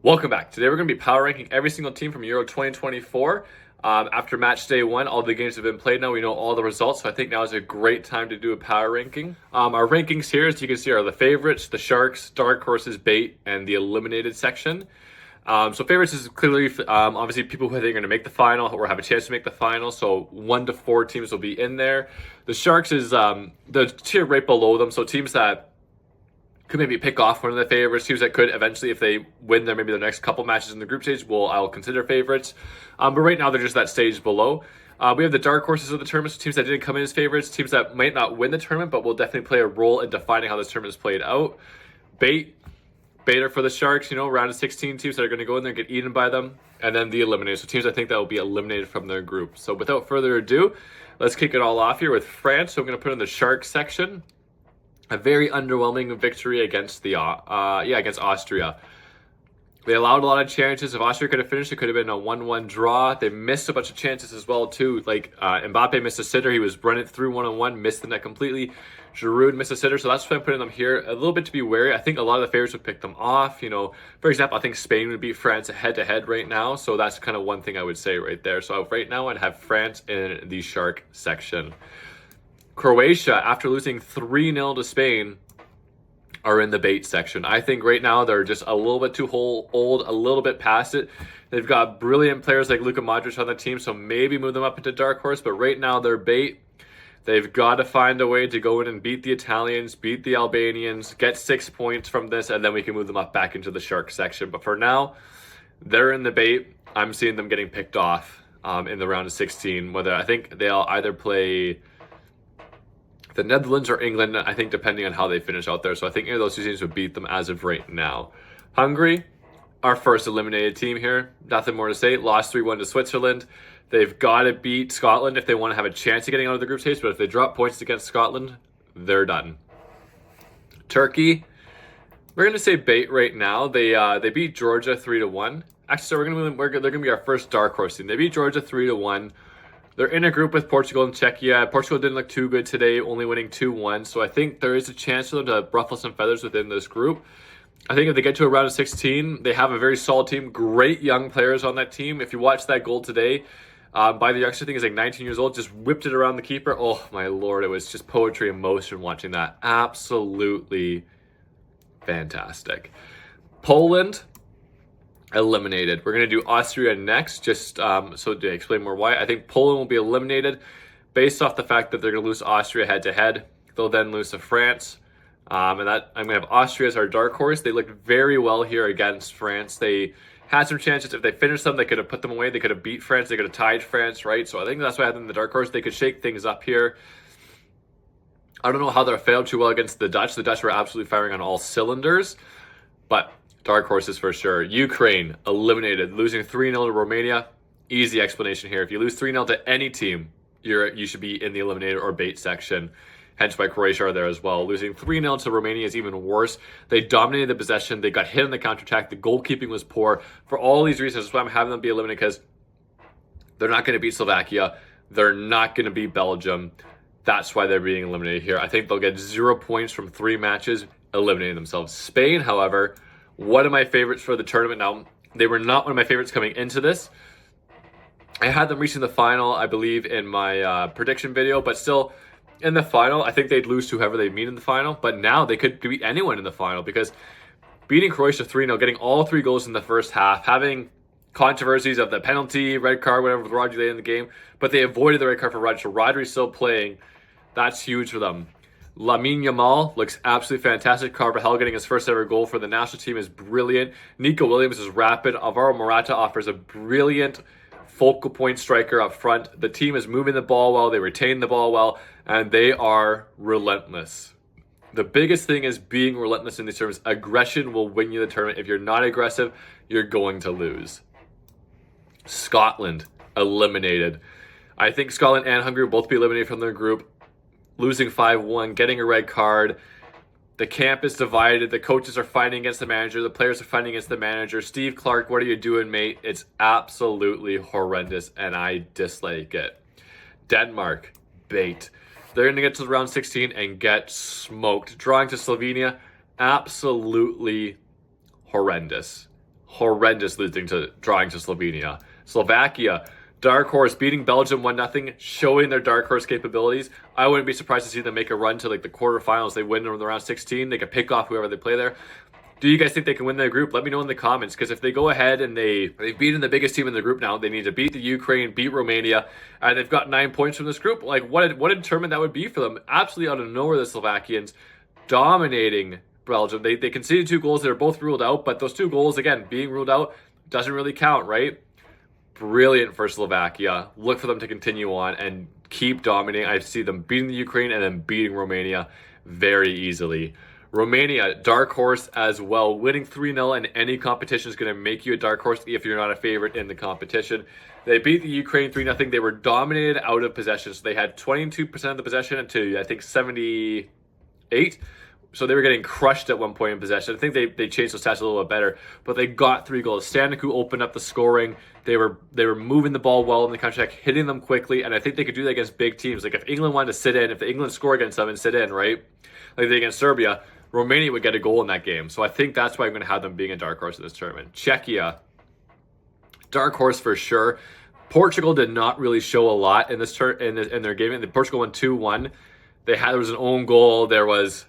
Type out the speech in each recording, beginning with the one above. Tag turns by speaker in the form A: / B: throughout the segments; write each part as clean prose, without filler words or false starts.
A: Welcome back. Today we're going to be power ranking every single team from Euro 2024. After match day one, all the games have been played now. We know all the results, so I think now is a great time to do a power ranking. Our rankings here, as you can see, are the favorites, the Sharks, dark horses, bait, and the eliminated section. So favorites is clearly, obviously, people who I think are going to make the final or have a chance to make the final. So 1 to 4 teams will be in there. The Sharks is the tier right below them, so teams that could maybe pick off one of the favorites. Teams that could eventually, if they win their next couple matches in the group stage, I'll consider favorites. But right now they're just that stage below. We have the dark horses of the tournament, so teams that didn't come in as favorites, teams that might not win the tournament, but will definitely play a role in defining how this tournament is played out. Baiter for the Sharks, round of 16 teams that are going to go in there and get eaten by them. And then the eliminated, so teams I think that will be eliminated from their group. So without further ado, let's kick it all off here with France. So I'm going to put in the Sharks section. A very underwhelming victory against against Austria. They allowed a lot of chances. If Austria could have finished, it could have been a 1-1 draw. They missed a bunch of chances as well, too. Like, Mbappe missed a sitter. He was running through one-on-one, missed the net completely. Giroud missed a sitter, so that's why I'm putting them here. A little bit to be wary. I think a lot of the favorites would pick them off. For example, I think Spain would beat France head-to-head right now, so that's kind of one thing I would say right there. So right now, I'd have France in the Shark section. Croatia, after losing 3-0 to Spain, are in the bait section. I think right now they're just a little bit too old, a little bit past it. They've got brilliant players like Luka Modric on the team, so maybe move them up into dark horse, but right now they're bait. They've got to find a way to go in and beat the Italians, beat the Albanians, get 6 points from this, and then we can move them up back into the Shark section. But for now, they're in the bait. I'm seeing them getting picked off in the round of 16. Whether I think they'll either play the Netherlands or England, I think, depending on how they finish out there. So I think any of those two teams would beat them as of right now. Hungary, our first eliminated team here. Nothing more to say. Lost 3-1 to Switzerland. They've got to beat Scotland if they want to have a chance of getting out of the group stage. But if they drop points against Scotland, they're done. Turkey, we're going to say bait right now. They beat Georgia 3-1. Actually, so they're going to be our first dark horse team. They beat Georgia 3-1. They're in a group with Portugal and Czechia. Portugal didn't look too good today, only winning 2-1. So I think there is a chance for them to ruffle some feathers within this group. I think if they get to a round of 16, they have a very solid team. Great young players on that team. If you watch that goal today by the youngster, I think he's like 19 years old, just whipped it around the keeper. Oh, my Lord. It was just poetry in motion watching that. Absolutely fantastic. Poland eliminated. We're going to do Austria next, just so to explain more why. I think Poland will be eliminated based off the fact that they're going to lose Austria head-to-head. They'll then lose to France. And that I'm going to have Austria as our dark horse. They looked very well here against France. They had some chances. If they finished them, they could have put them away. They could have beat France. They could have tied France, right? So I think that's why I have them in the dark horse. They could shake things up here. I don't know how they failed too well against the Dutch. The Dutch were absolutely firing on all cylinders. But dark horses for sure. Ukraine eliminated, losing 3-0 to Romania. Easy explanation here. If you lose 3-0 to any team, you should be in the eliminated or bait section. Hence why Croatia are there as well. Losing 3-0 to Romania is even worse. They dominated the possession. They got hit in the counterattack. The goalkeeping was poor. For all these reasons, that's why I'm having them be eliminated, because they're not going to beat Slovakia. They're not going to beat Belgium. That's why they're being eliminated here. I think they'll get 0 points from 3 matches, eliminating themselves. Spain, however, one of my favorites for the tournament. Now, they were not one of my favorites coming into this. I had them reaching the final, I believe, in my prediction video, but still, in the final, I think they'd lose to whoever they meet in the final. But now they could beat anyone in the final, because beating Croatia 3-0, getting all 3 goals in the first half, having controversies of the penalty, red card, whatever, with Rodri late in the game, but they avoided the red card for Rodri, so Rodri's still playing. That's huge for them. Lamine Yamal looks absolutely fantastic. Carvajal getting his first ever goal for the national team is brilliant. Nico Williams is rapid. Alvaro Morata offers a brilliant focal point striker up front. The team is moving the ball well. They retain the ball well, and they are relentless. The biggest thing is being relentless in these terms. Aggression will win you the tournament. If you're not aggressive, you're going to lose. Scotland eliminated. I think Scotland and Hungary will both be eliminated from their group. Losing 5-1, getting a red card. The camp is divided. The coaches are fighting against the manager. The players are fighting against the manager. Steve Clark, what are you doing, mate? It's absolutely horrendous, and I dislike it. Denmark, bait. They're going to get to the round 16 and get smoked. Drawing to Slovenia, absolutely horrendous. horrendous drawing to Slovenia. Slovakia, dark horse, beating Belgium 1-0, showing their dark horse capabilities. I wouldn't be surprised to see them make a run to like the quarterfinals. They win in the round 16. They could pick off whoever they play there. Do you guys think they can win their group? Let me know in the comments, because if they go ahead and they've beaten the biggest team in the group now, they need to beat the Ukraine, beat Romania, and they've got 9 points from this group. Like, what a tournament that would be for them. Absolutely out of nowhere, the Slovakians dominating Belgium. They conceded 2 goals. They were both ruled out, but those 2 goals, again, being ruled out doesn't really count, right? Brilliant for Slovakia. Look for them to continue on and keep dominating. I see them beating the Ukraine and then beating Romania very easily. Romania, dark horse as well. Winning 3-0 in any competition is going to make you a dark horse if you're not a favorite in the competition. They beat the Ukraine 3-0. They were dominated out of possession. So they had 22% of the possession to, I think, 78. So they were getting crushed at one point in possession. I think they changed those stats a little bit better. But they got 3 goals. Staniku opened up the scoring. They were moving the ball well in the counter-attack, hitting them quickly. And I think they could do that against big teams. Like if England wanted to sit in, if England score against them and sit in, right? Like they against Serbia, Romania would get a goal in that game. So I think that's why I'm going to have them being a dark horse in this tournament. Czechia, dark horse for sure. Portugal did not really show a lot in this in their game. Portugal won 2-1. There was an own goal. There was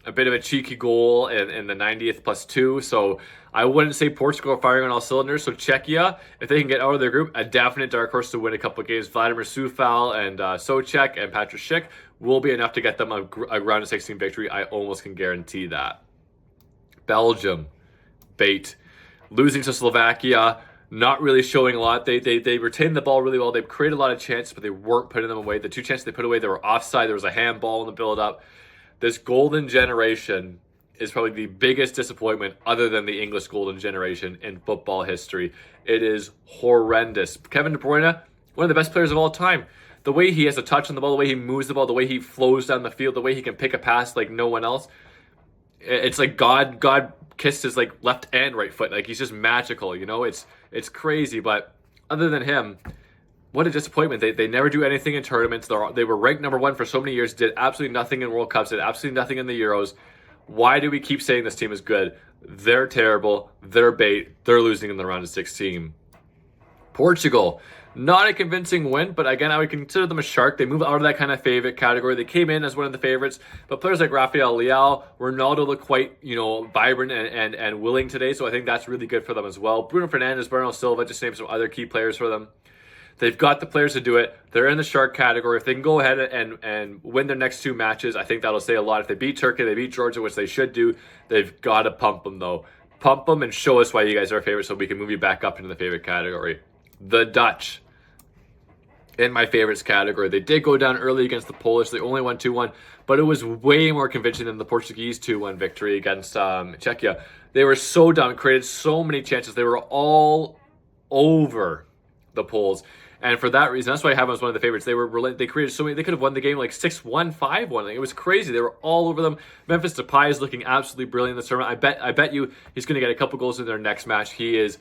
A: a bit of a cheeky goal in the 90th +2. So I wouldn't say Portugal are firing on all cylinders. So Czechia, if they can get out of their group, a definite dark horse to win a couple of games. Vladimir Sufal and Socek and Patrick Schick will be enough to get them a round of 16 victory. I almost can guarantee that. Belgium, bait. Losing to Slovakia, not really showing a lot. They retained the ball really well. They created a lot of chances, but they weren't putting them away. The 2 chances they put away, they were offside. There was a handball in the build-up. This golden generation is probably the biggest disappointment other than the English golden generation in football history. It is horrendous. Kevin De Bruyne, one of the best players of all time. The way he has a touch on the ball, the way he moves the ball, the way he flows down the field, the way he can pick a pass like no one else. It's like God kissed his like left and right foot. Like he's just magical, you know? It's crazy, but other than him, what a disappointment. They never do anything in tournaments. They were ranked number 1 for so many years, did absolutely nothing in World Cups, did absolutely nothing in the Euros. Why do we keep saying this team is good? They're terrible. They're bait. They're losing in the round of 16. Portugal, not a convincing win, but again, I would consider them a shark. They move out of that kind of favorite category. They came in as one of the favorites, but players like Rafael Leao, Ronaldo look quite, vibrant and willing today, so I think that's really good for them as well. Bruno Fernandes, Bernardo Silva, just name some other key players for them. They've got the players to do it. They're in the shark category. If they can go ahead and win their next 2 matches, I think that'll say a lot. If they beat Turkey, they beat Georgia, which they should do. They've got to pump them, though. Pump them and show us why you guys are a favorite so we can move you back up into the favorite category. The Dutch, in my favorites category. They did go down early against the Polish. They only won 2-1, but it was way more convincing than the Portuguese 2-1 victory against Czechia. They were so dumb, created so many chances. They were all over the Poles. And for that reason, that's why I have them as one of the favorites. They created so many. They could have won the game like 6-1, 5-1. Like, it was crazy. They were all over them. Memphis Depay is looking absolutely brilliant in this tournament. I bet you he's going to get a couple goals in their next match. He is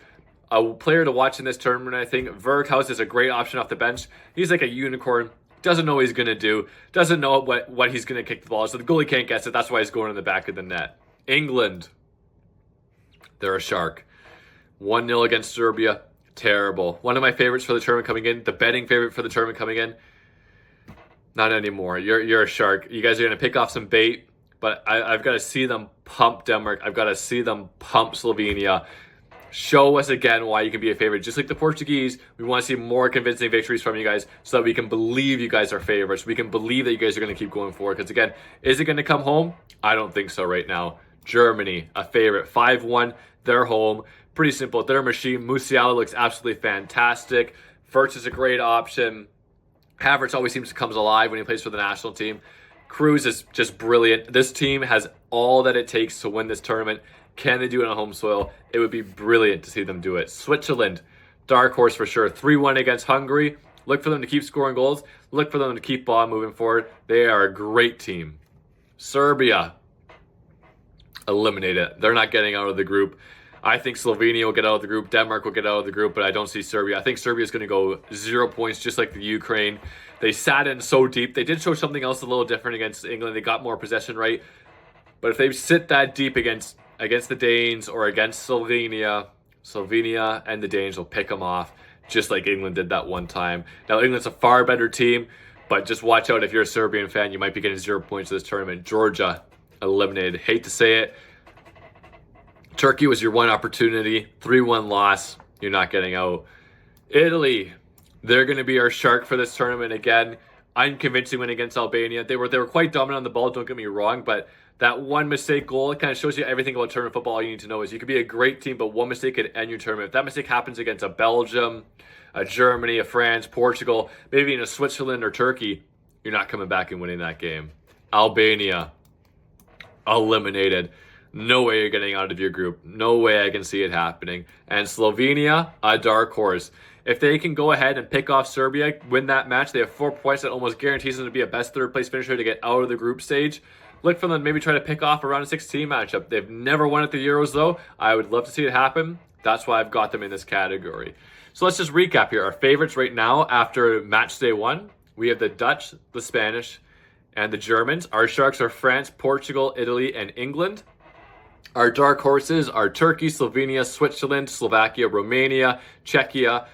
A: a player to watch in this tournament, I think. Berghuis is a great option off the bench. He's like a unicorn. Doesn't know what he's going to do. Doesn't know what he's going to kick the ball. So the goalie can't guess it. That's why he's going in the back of the net. England, they're a shark. 1-0 against Serbia. Terrible. One of my favorites for the tournament coming in. The betting favorite for the tournament coming in. Not anymore. You're a shark. You guys are going to pick off some bait, but I've got to see them pump Denmark. I've got to see them pump Slovenia. Show us again why you can be a favorite. Just like the Portuguese, we want to see more convincing victories from you guys so that we can believe you guys are favorites. We can believe that you guys are going to keep going forward. Because again, is it going to come home? I don't think so right now. Germany, a favorite. 5-1. They're home. Pretty simple. They're a machine. Musiala looks absolutely fantastic. Wirtz is a great option. Havertz always seems to come alive when he plays for the national team. Cruz is just brilliant. This team has all that it takes to win this tournament. Can they do it on home soil? It would be brilliant to see them do it. Switzerland, dark horse for sure. 3-1 against Hungary. Look for them to keep scoring goals. Look for them to keep ball moving forward. They are a great team. Serbia, eliminate it. They're not getting out of the group. I think Slovenia will get out of the group. Denmark will get out of the group, but I don't see Serbia. I think Serbia is going to go 0 points, just like the Ukraine. They sat in so deep. They did show something else a little different against England. They got more possession right. But if they sit that deep against against the Danes or against Slovenia, Slovenia and the Danes will pick them off, just like England did that one time. Now, England's a far better team, but just watch out if you're a Serbian fan. You might be getting 0 points to this tournament. Georgia eliminated. Hate to say it. Turkey was your one opportunity. 3-1 loss. You're not getting out. Italy, they're going to be our shark for this tournament again. Unconvincing win against Albania. They were quite dominant on the ball, don't get me wrong, but that one mistake goal, it kind of shows you everything about tournament football. All you need to know is you could be a great team, but one mistake could end your tournament. If that mistake happens against a Belgium, a Germany, a France, Portugal, maybe even a Switzerland or Turkey, you're not coming back and winning that game. Albania, eliminated. No way you're getting out of your group. No way I can see it happening. And Slovenia, a dark horse. If they can go ahead and pick off Serbia, win that match, they have 4 points that almost guarantees them to be a best third place finisher to get out of the group stage. Look for them to maybe try to pick off a round of 16 matchup. They've never won at the Euros though. I would love to see it happen. That's why I've got them in this category. So let's just recap here. Our favorites right now after match day 1, we have the Dutch, the Spanish, and the Germans. Our sharks are France, Portugal, Italy, and England. Our dark horses are Turkey, Slovenia, Switzerland, Slovakia, Romania, Czechia,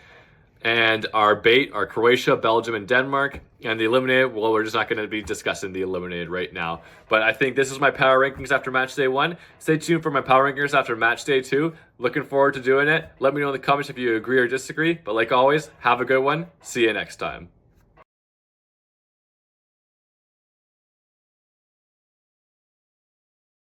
A: and our bait are Croatia, Belgium, and Denmark. And the eliminated, well, we're just not going to be discussing the eliminated right now. But I think this is my power rankings after match day 1. Stay tuned for my power rankings after match day 2. Looking forward to doing it. Let me know in the comments if you agree or disagree. But like always, have a good one. See you next time.